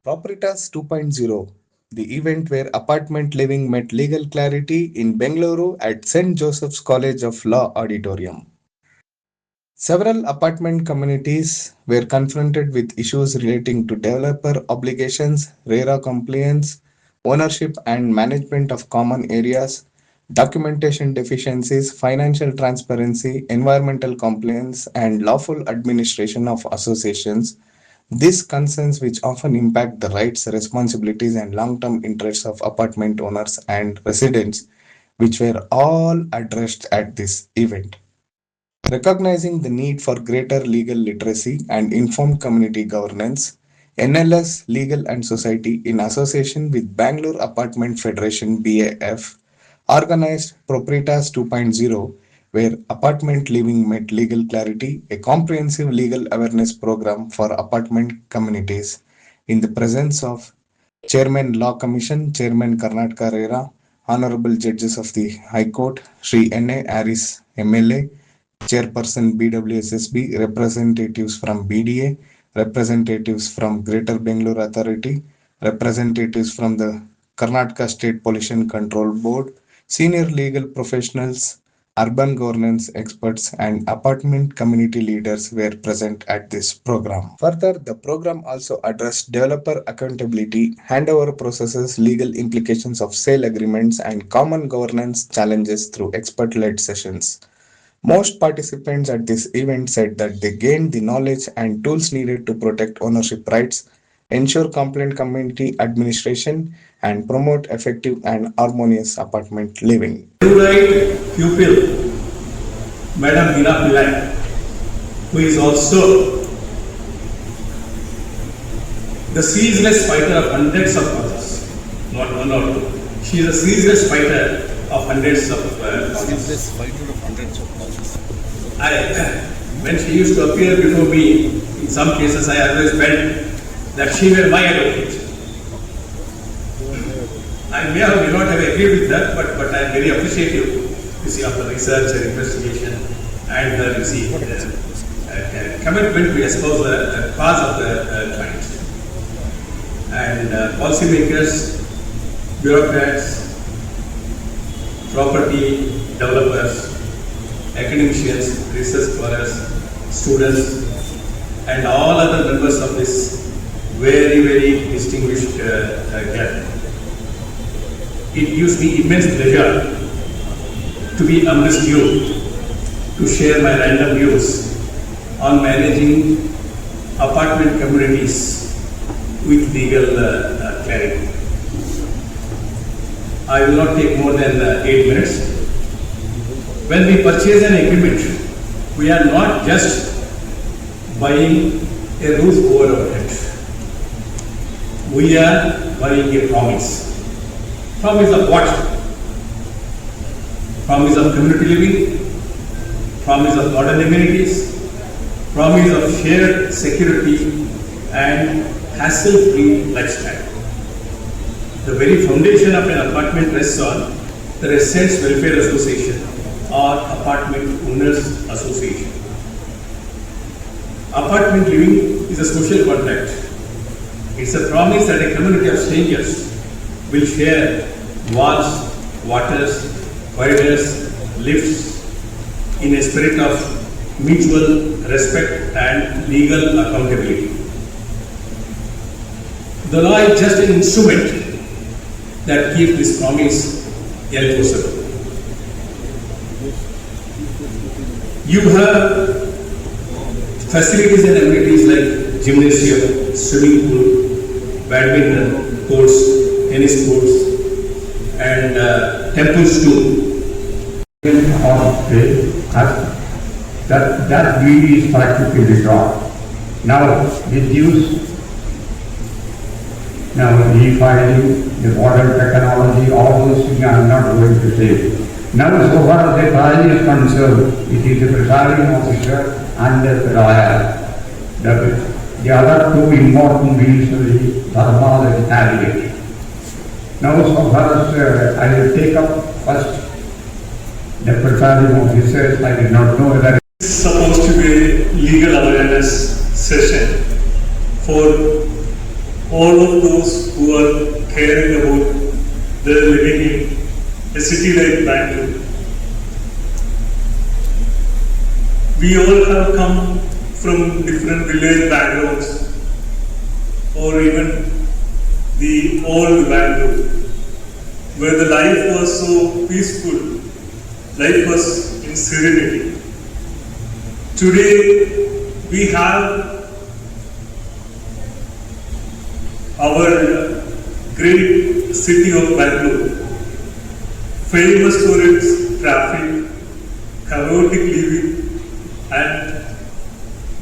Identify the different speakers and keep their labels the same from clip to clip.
Speaker 1: PROPRIETAS 2.0, the event where apartment living met legal clarity in Bengaluru at St. Joseph's College of Law Auditorium. Several apartment communities were confronted with issues relating to developer obligations, RERA compliance, ownership and management of common areas, documentation deficiencies, financial transparency, environmental compliance, and lawful administration of associations. These concerns, which often impact the rights, responsibilities, and long term interests of apartment owners and residents, which were all addressed at this event. Recognizing the need for greater legal literacy and informed community governance, NLS Legal and Society, in association with Bangalore Apartment Federation BAF, organized Proprietas 2.0, where apartment living met legal clarity, a comprehensive legal awareness program for apartment communities, in the presence of Chairman Law Commission, Chairman Karnataka RERA, Honorable Judges of the High Court, Sri N.A. Harris, MLA, Chairperson BWSSB, representatives from BDA, representatives from Greater Bangalore Authority, representatives from the Karnataka State Pollution Control Board, senior legal professionals, urban governance experts, and apartment community leaders were present at this program. Further, the program also addressed developer accountability, handover processes, legal implications of sale agreements, and common governance challenges through expert led sessions. Most participants at this event said that they gained the knowledge and tools needed to protect ownership rights, ensure compliant community administration, and promote effective and harmonious apartment living.
Speaker 2: Right pupil, Madam Veena Pillai, who is also the ceaseless fighter of hundreds of causes, not one or two. She is a ceaseless fighter of hundreds of causes. When she used to appear before me, in some cases I always felt that she were my advocate. I may or may not have agreed with that, but I am very appreciative of her research and investigation and her commitment to espouse the cause of the client. And policymakers, bureaucrats, property developers, academicians, research scholars, students, and all other members of this very, very distinguished gathering. It gives me immense pleasure to be amongst you to share my random views on managing apartment communities with legal clarity. I will not take more than 8 minutes. When we purchase an agreement, we are not just buying a roof over our head. We are buying a promise. Promise of what? Promise of community living, promise of modern amenities, promise of shared security and hassle-free lifestyle. The very foundation of an apartment rests on the Residents Welfare Association or Apartment Owners Association. Apartment living is a social contract. It's a promise that a community of strangers will share walls, waters, corridors, lifts in a spirit of mutual respect and legal accountability. The law is just an instrument that keeps this promise enforceable. You have facilities and amenities like gymnasium, swimming pool, badminton courts, tennis courts, and temples too.
Speaker 3: That really is practically withdrawn. Now, with use, now e-filing, the modern technology, all those things I am not going to say. Now, so far as the trial is concerned, it is the presiding officer and the lawyer. The other two important means of the dharma that navigate. Now, so far as I will take up first the presiding officers, I did not know whether
Speaker 2: it's supposed to be a legal awareness session for all of those who are caring about their living in a city like Bangalore. We all have come from different village backgrounds, or even the old Bangalore, where the life was so peaceful, life was in serenity. Today we have our great city of Bangalore, famous for its traffic, chaotic living, and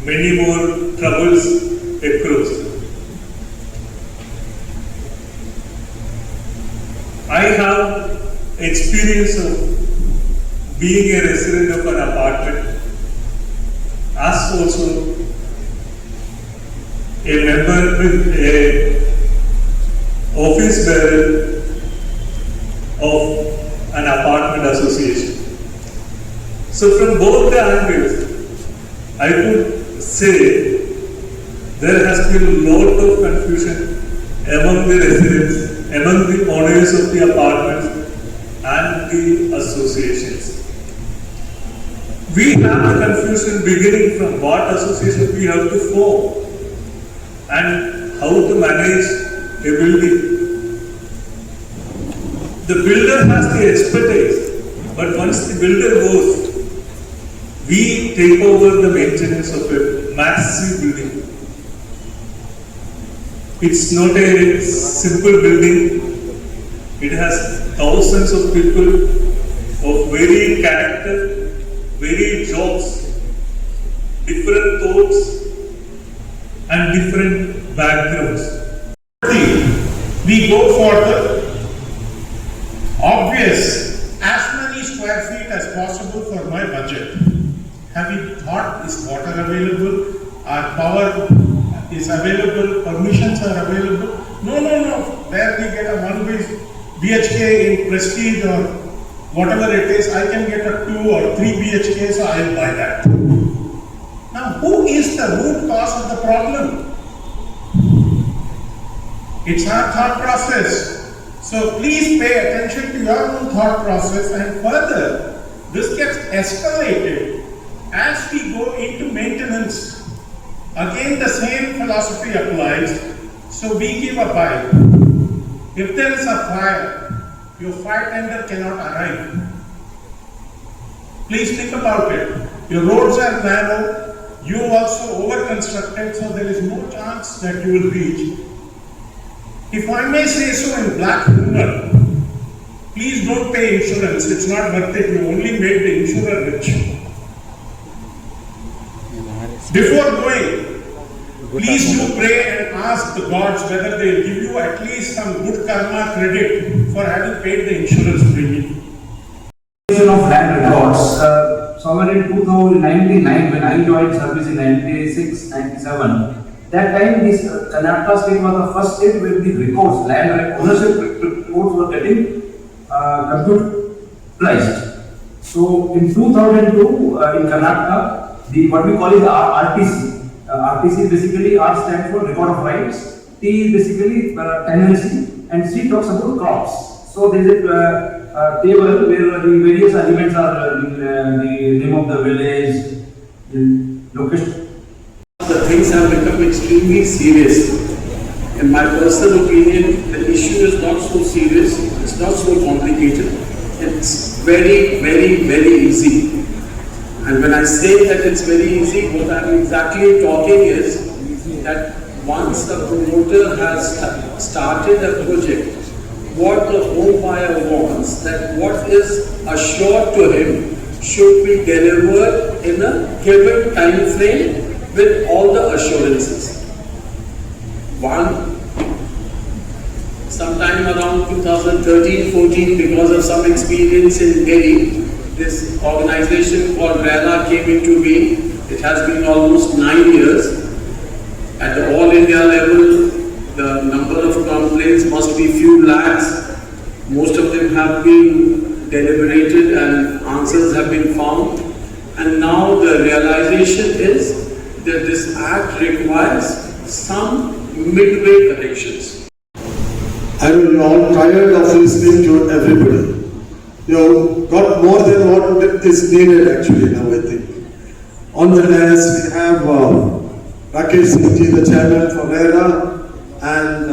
Speaker 2: many more troubles across. I have experience of being a resident of an apartment, as also a member with a office bearer of an apartment association. So from both the angles, I would say there has been a lot of confusion among the residents, among the owners of the apartments and the associations. We have the confusion beginning from what association we have to form and how to manage a building. The builder has the expertise, but once the builder goes, we take over the maintenance of a massive building. It's not a simple building. It has thousands of people of varied character, varied jobs, different thoughts, and different backgrounds.
Speaker 4: We go for the obvious, as many square feet as possible for my budget. Have you thought, is water available? Our power is available? Permissions are available? No. There we get a 1 BHK in Prestige or whatever it is. I can get a 2 or 3 BHK, so I will buy that. Now, who is the root cause of the problem? It's our thought process. So please pay attention to your own thought process, and further, this gets escalated as we go into maintenance. Again, the same philosophy applies. So we give a buy. If there is a fire, your fire tender cannot arrive. Please think about it. Your roads are narrow, you also over-constructed, so there is no chance that you will reach. If I may say so in black humor, please don't pay insurance, it's not worth it, you only made the insurer rich. Before going, please do pray and ask the gods whether they will give you at least some good karma credit for having paid the insurance premium.
Speaker 3: Of land records, somewhere in 2099, when I joined service in 96, 97, that time this Karnataka state was the first state where the records, land ownership records were getting computerized. So in 2002 in Karnataka, what we call is the RTC. RTC basically R stands for record of rights, T is basically tenancy, and C talks about crops. So there is a table where the various elements are the name of the village, the location.
Speaker 5: The things have become extremely serious. In my personal opinion, the issue is not so serious, it's not so complicated, it's very, very, very easy. And when I say that it's very easy, what I'm exactly talking is that once the promoter has started a project, what the home buyer wants, that what is assured to him should be delivered in a given time frame with all the assurances. One, sometime around 2013-14, because of some experience in Delhi, this organization called RERA came into being. It has been almost 9 years. At the all India level, the number of complaints must be few lakhs. Most of them have been deliberated and answers have been found. And now the realization is that this act requires some midway corrections.
Speaker 6: I know you're all tired of listening to everybody. You got more than what is needed actually now, I think. On the dais, we have Rakesh Singh, the chairman for RERA, and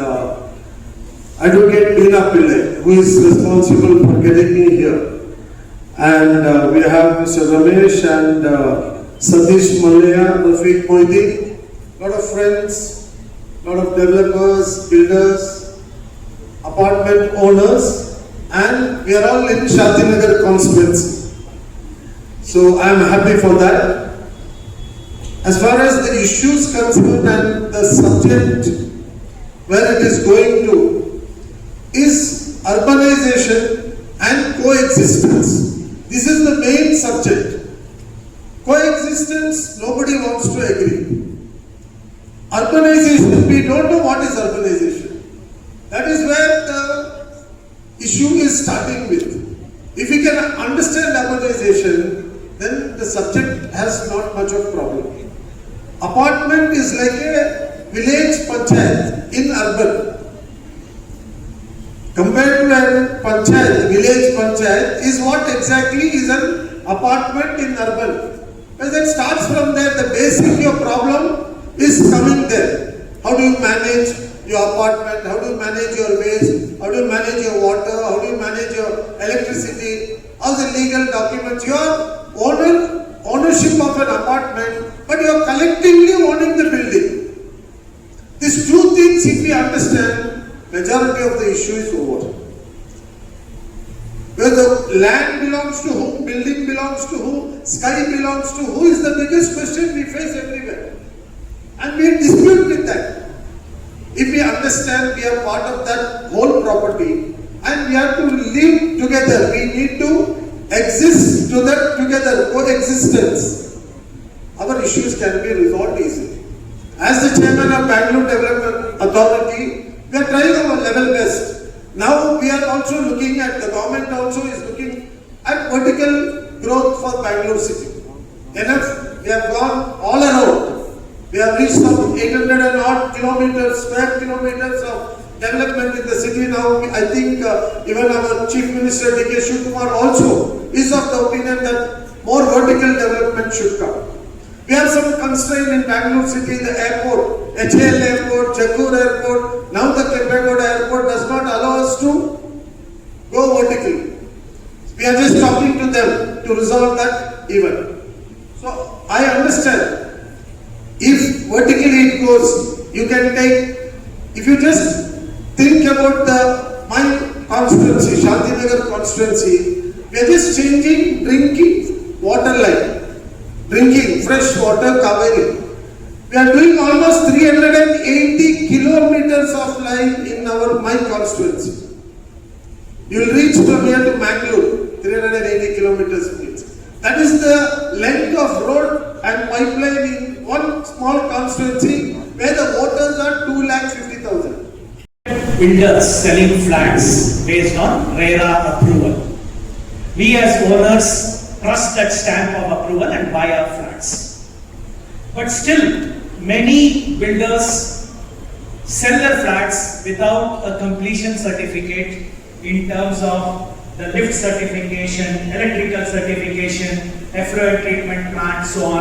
Speaker 6: Advocate Meena Pillai, who is responsible for getting me here. And we have Mr. Ramesh and Satish Malaya, Rafiq Moidi, lot of friends, lot of developers, builders, apartment owners, and we are all in Shantinagar constituency. So I am happy for that. As far as the issues concerned and the subject where it is going to is urbanization and coexistence. This is the main subject. Coexistence, nobody wants to agree. Urbanization, we don't know what is urbanization. That is where the issue is starting with. If we can understand urbanization, then the subject has not much of problem. Apartment is like a village panchayat in urban. Compared to a panchayat, village panchayat is what exactly is an apartment in urban. Because it starts from there, the basic your problem is coming there. How do you manage your apartment? How do you manage your waste? How do you manage your water? How do you manage your electricity? All the legal documents. You are ownership of an apartment, but you are collectively owning the building. These two things, if we understand, majority of the issue is over. Where the land belongs to whom, building belongs to who, sky belongs to who is the biggest question we face everywhere. And we dispute with that. If we understand we are part of that whole property and we have to live together, we need to exist together, coexistence, our issues can be resolved easily. As the chairman of Bangalore Development Authority, we are trying our level best. Now we are also looking at, the government also is looking at vertical growth for Bangalore city. Enough, we have gone all around. We have reached some 800 and odd square kilometers of development in the city now. I think even our Chief Minister D.K. Shivakumar also is of the opinion that more vertical development should come. We have some constraint in Bangalore city, the airport, HAL airport, Jagur airport, now the Kempegowda airport does not allow us to go vertically. We are just talking to them to resolve that even. So I understand. If vertically it goes, you can take, if you just think about my constituency, Shantinagar constituency, we are just changing drinking water line, drinking fresh water Kaveri. We are doing almost 380 kilometers of line in my constituency. You will reach from here to Mangalore, 380 kilometers means. That is the length of road and pipeline in one small constituency where the voters are 2,50,000.
Speaker 7: Builders selling flats based on RERA approval. We as owners trust that stamp of approval and buy our flats. But still, many builders sell their flats without a completion certificate in terms of the lift certification, electrical certification, effluent treatment plant, so on.